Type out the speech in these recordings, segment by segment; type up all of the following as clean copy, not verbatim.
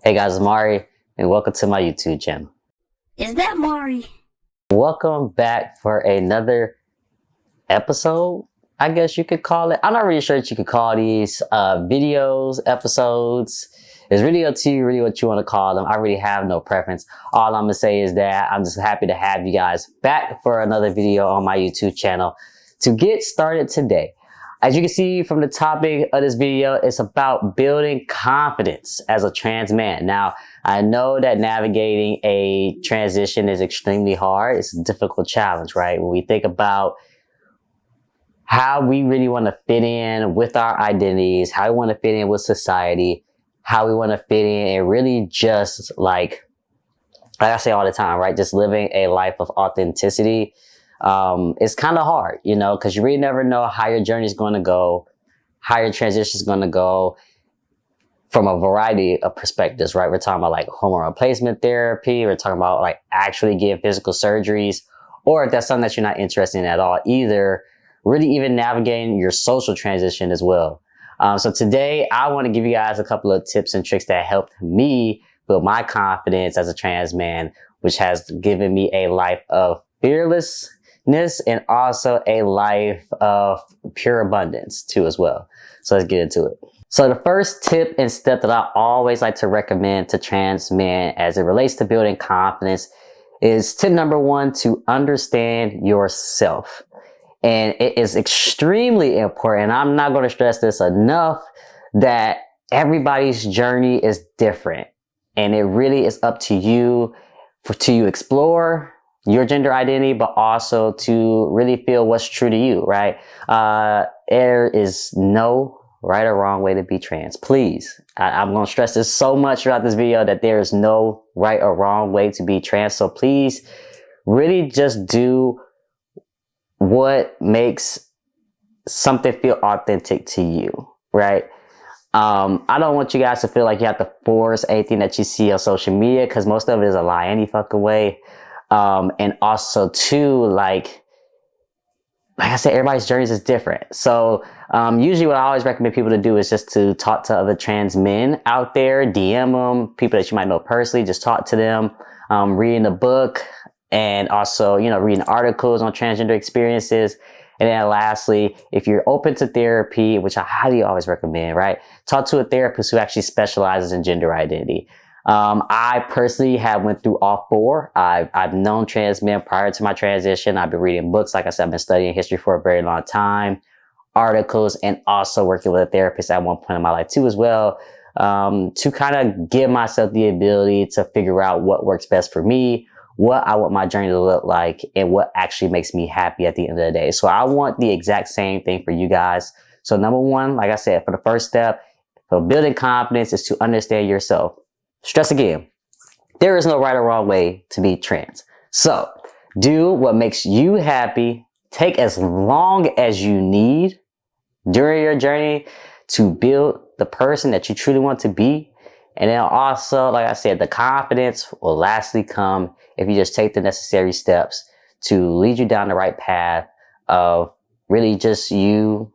Hey guys, it's Mari, and welcome to my YouTube channel. Is that Mari? Welcome back for another episode, I guess you could call it. I'm not really sure what you could call these videos, episodes. It's really up to you, really what you want to call them. I really have no preference. All I'm going to say is that I'm just happy to have you guys back for another video on my YouTube channel. To get started today, as you can see from the topic of this video, it's about building confidence as a trans man. Now, I know that navigating a transition is extremely hard. It's a difficult challenge, right? When we think about how we really want to fit in with our identities, how we want to fit in with society, how we want to fit in, and really just like I say all the time, right? Just living a life of authenticity. It's kind of hard, you know, because you really never know how your journey is going to go, how your transition is going to go from a variety of perspectives, right? We're talking about like hormone replacement therapy. We're talking about like actually getting physical surgeries, or if that's something that you're not interested in at all either, really even navigating your social transition as well. So today I want to give you guys a couple of tips and tricks that helped me build my confidence as a trans man, which has given me a life of fearlessness and also a life of pure abundance too as well. So let's get into it. So the first tip and step that I always like to recommend to trans men as it relates to building confidence is tip number one, to understand yourself. And it is extremely important. I'm not going to stress this enough that everybody's journey is different. And it really is up to you to explore your gender identity, but also to really feel what's true to you, right? There is no right or wrong way to be trans. Please, I'm going to stress this so much throughout this video that there is no right or wrong way to be trans. So please really just do what makes something feel authentic to you, right? I don't want you guys to feel like you have to force anything that you see on social media, because most of it is a lie any fucking way. And also too, like I said, everybody's journeys is different. So usually what I always recommend people to do is just to talk to other trans men out there, DM them, people that you might know personally, just talk to them, reading a book, and also, you know, reading articles on transgender experiences. And then lastly, if you're open to therapy, which I highly always recommend, right? Talk to a therapist who actually specializes in gender identity. I personally have went through all four. I've known trans men prior to my transition. I've been reading books. Like I said, I've been studying history for a very long time, articles, and also working with a therapist at one point in my life too as well, to kind of give myself the ability to figure out what works best for me, what I want my journey to look like, and what actually makes me happy at the end of the day. So I want the exact same thing for you guys. So number one, like I said, for the first step for building confidence is to understand yourself. Stress again, there is no right or wrong way to be trans. So do what makes you happy. Take as long as you need during your journey to build the person that you truly want to be. And then also, like I said, the confidence will lastly come if you just take the necessary steps to lead you down the right path of really just you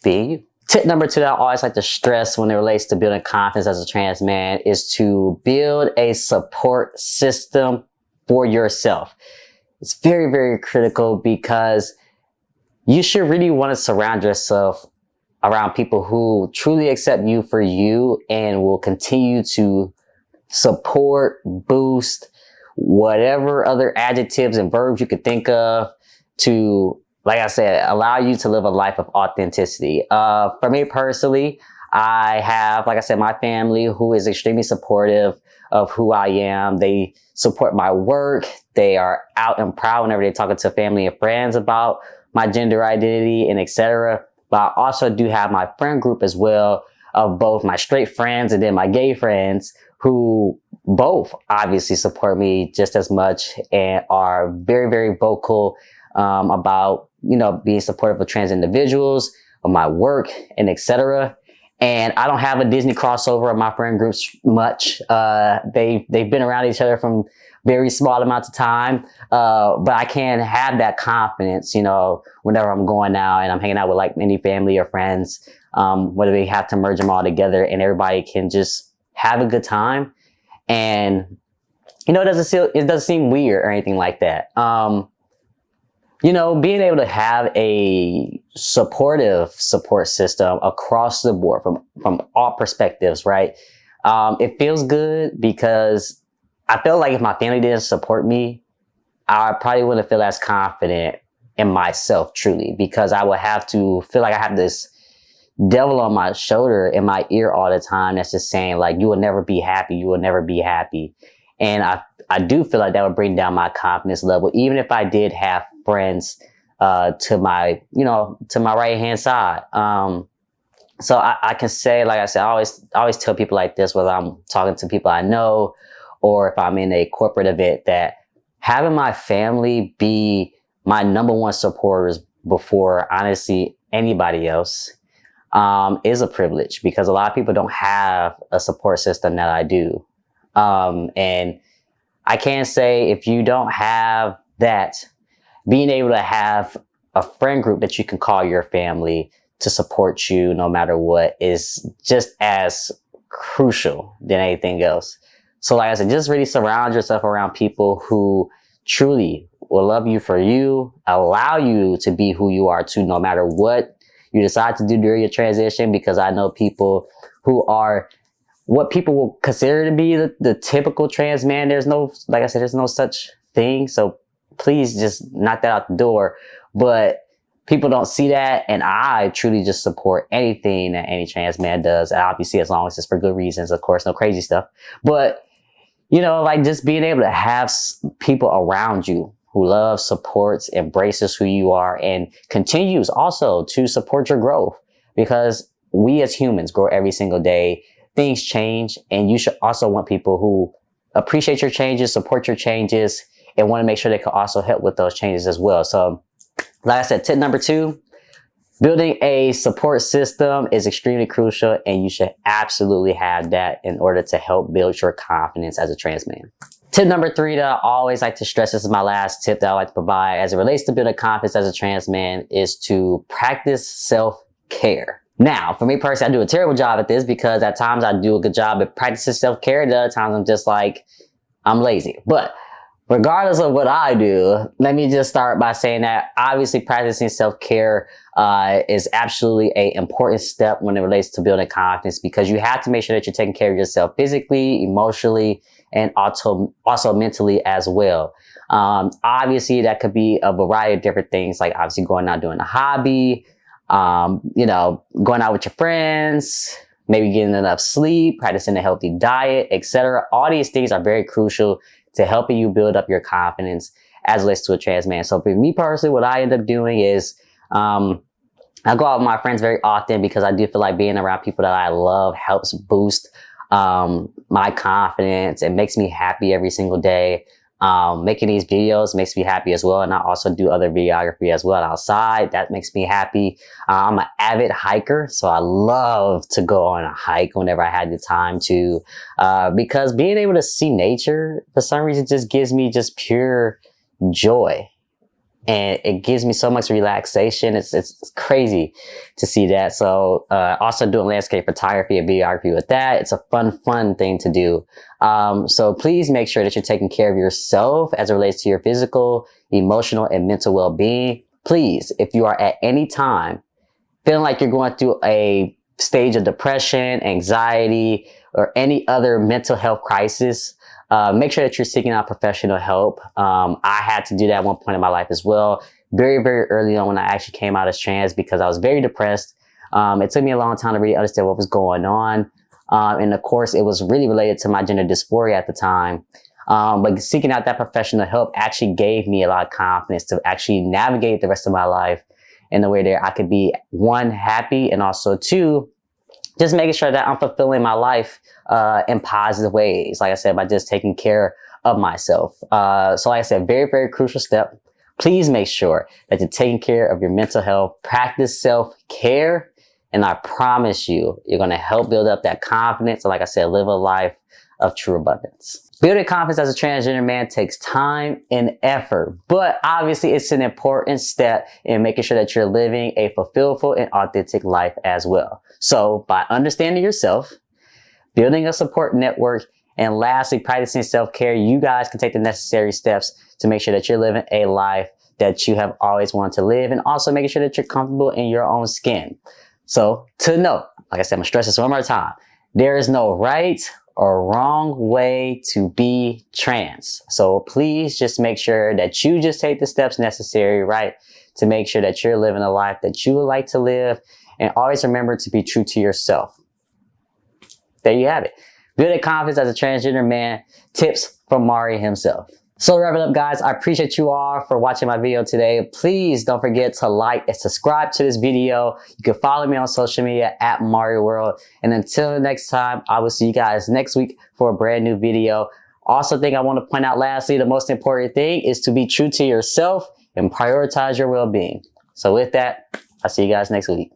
being you. Tip number two that I always like to stress when it relates to building confidence as a trans man is to build a support system for yourself. It's very, very critical, because you should really want to surround yourself around people who truly accept you for you and will continue to support, boost, whatever other adjectives and verbs you could think of to, like I said, allow you to live a life of authenticity. For me personally, I have, like I said, my family who is extremely supportive of who I am. They support my work. They are out and proud whenever they're talking to family and friends about my gender identity and etc. But I also do have my friend group as well, of both my straight friends and then my gay friends, who both obviously support me just as much and are very, very vocal about, you know, being supportive of trans individuals, of my work, and etc. And I don't have a Disney crossover of my friend groups much. They've been around each other from very small amounts of time. But I can have that confidence, you know, whenever I'm going out and I'm hanging out with like any family or friends, whether we have to merge them all together and everybody can just have a good time. And, you know, it doesn't seem weird or anything like that. You know, being able to have a supportive support system across the board from all perspectives, right? It feels good because I feel like if my family didn't support me, I probably wouldn't feel as confident in myself truly, because I would have to feel like I have this devil on my shoulder, in my ear all the time that's just saying like, you will never be happy, you will never be happy. And I do feel like that would bring down my confidence level, even if I did have friends to my right hand side. So I can say, like I said, I always tell people like this, whether I'm talking to people I know or if I'm in a corporate event, that having my family be my number one supporters before honestly anybody else is a privilege, because a lot of people don't have a support system that I do. And I can say, if you don't have that, being able to have a friend group that you can call your family to support you no matter what is just as crucial than anything else. So like I said, just really surround yourself around people who truly will love you for you, allow you to be who you are too, no matter what you decide to do during your transition, because I know people who are what people will consider to be the typical trans man. There's no, like I said, there's no such thing. So please just knock that out the door. But people don't see that. And I truly just support anything that any trans man does. And obviously, as long as it's for good reasons, of course, no crazy stuff. But, you know, like just being able to have people around you who loves, supports, embraces who you are, and continues also to support your growth, because we as humans grow every single day. Things change, and you should also want people who appreciate your changes, support your changes, and want to make sure they can also help with those changes as well. So, like I said, tip number 2, building a support system is extremely crucial, and you should absolutely have that in order to help build your confidence as a trans man. Tip number 3 that I always like to stress, this is my last tip that I like to provide as it relates to building confidence as a trans man, is to practice self-care. Now, for me personally, I do a terrible job at this, because at times I do a good job at practicing self-care, and other times I'm just like, I'm lazy. But regardless of what I do, let me just start by saying that obviously practicing self-care is absolutely an important step when it relates to building confidence, because you have to make sure that you're taking care of yourself physically, emotionally, and also mentally as well. Obviously, that could be a variety of different things, like obviously going out doing a hobby, you know, going out with your friends, maybe getting enough sleep, practicing a healthy diet, etc. All these things are very crucial to helping you build up your confidence as it relates to a trans man. So for me personally, what I end up doing is I go out with my friends very often, because I do feel like being around people that I love helps boost my confidence. It makes me happy every single day. Making these videos makes me happy as well. And I also do other videography as well outside. That makes me happy. I'm an avid hiker, so I love to go on a hike whenever I had the time to, because being able to see nature for some reason just gives me just pure joy. And it gives me so much relaxation. It's crazy to see that. So, also doing landscape photography and videography with that. It's a fun thing to do. So please make sure that you're taking care of yourself as it relates to your physical, emotional, and mental well-being. Please, if you are at any time feeling like you're going through a stage of depression, anxiety, or any other mental health crisis, make sure that you're seeking out professional help. I had to do that at one point in my life as well. Very early on when I actually came out as trans, because I was very depressed. It took me a long time to really understand what was going on. And of course, it was really related to my gender dysphoria at the time. But seeking out that professional help actually gave me a lot of confidence to actually navigate the rest of my life in a way that I could be, 1, happy, and also 2, just making sure that I'm fulfilling my life in positive ways. Like I said, by just taking care of myself. So like I said, very crucial step. Please make sure that you're taking care of your mental health. Practice self-care. And I promise you, you're going to help build up that confidence. And like I said, live a life of true abundance. Building confidence as a transgender man takes time and effort, but obviously it's an important step in making sure that you're living a fulfilled and authentic life as well. So by understanding yourself, building a support network, and lastly, practicing self-care. You guys can take the necessary steps to make sure that you're living a life that you have always wanted to live, and also making sure that you're comfortable in your own skin. So to note, like I said, I'm gonna stress this one more time. There is no right or wrong way to be trans. So please just make sure that you just take the steps necessary, right, to make sure that you're living a life that you would like to live, and always remember to be true to yourself. There you have it. Building confidence as a transgender man. Tips from Mari himself. So to wrap it up, guys, I appreciate you all for watching my video today. Please don't forget to like and subscribe to this video. You can follow me on social media at mariiiwrld. And until next time, I will see you guys next week for a brand new video. Also, I want to point out lastly, the most important thing is to be true to yourself and prioritize your well-being. So with that, I'll see you guys next week.